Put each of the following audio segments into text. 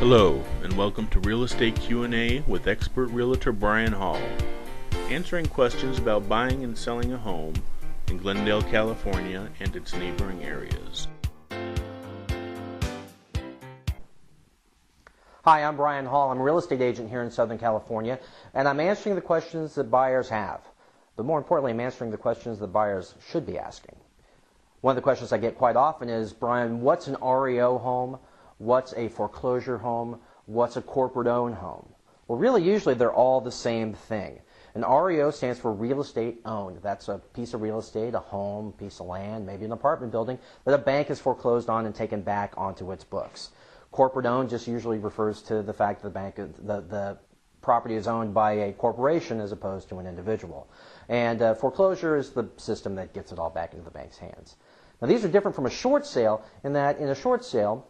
Hello, and welcome to Real Estate Q&A with expert realtor Brian Hall, answering questions about buying and selling a home in Glendale, California and its neighboring areas. Hi, I'm Brian Hall. I'm a real estate agent here in Southern California, and I'm answering the questions that buyers have. But more importantly, I'm answering the questions that buyers should be asking. One of the questions I get quite often is, Brian, what's an REO home? What's a foreclosure home? What's a corporate-owned home? Well, really, usually they're all the same thing. An REO stands for real estate owned. That's a piece of real estate, a home, piece of land, maybe an apartment building that a bank has foreclosed on and taken back onto its books. Corporate-owned just usually refers to the fact that the property is owned by a corporation as opposed to an individual. And foreclosure is the system that gets it all back into the bank's hands. Now, these are different from a short sale in that in a short sale,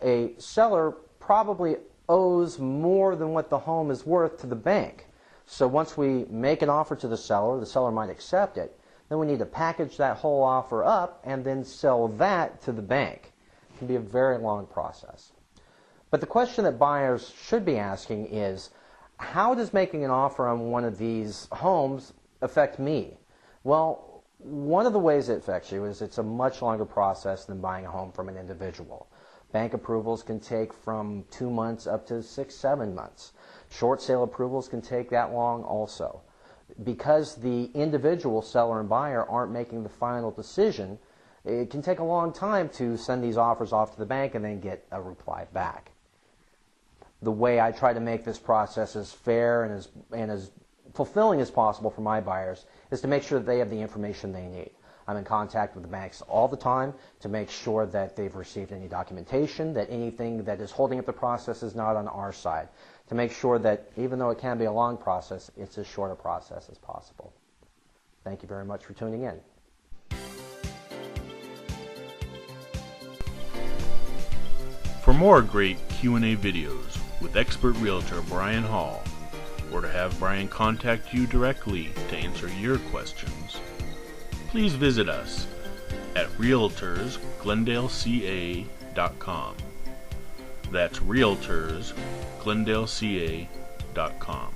a seller probably owes more than what the home is worth to the bank. So once we make an offer to the seller might accept it, then we need to package that whole offer up and then sell that to the bank. It can be a very long process. But the question that buyers should be asking is, how does making an offer on one of these homes affect me? Well, one of the ways it affects you is it's a much longer process than buying a home from an individual. Bank approvals can take from 2 months up to 6-7 months. Short sale approvals can take that long also. Because the individual seller and buyer aren't making the final decision, it can take a long time to send these offers off to the bank and then get a reply back. The way I try to make this process as fair and as fulfilling as possible for my buyers is to make sure that they have the information they need. I'm in contact with the banks all the time to make sure that they've received any documentation, that anything that is holding up the process is not on our side, to make sure that even though it can be a long process, it's as short a process as possible. Thank you very much for tuning in. For more great Q&A videos with expert realtor Brian Hall, or to have Brian contact you directly to answer your questions, please visit us at realtorsglendaleca.com. That's realtorsglendaleca.com.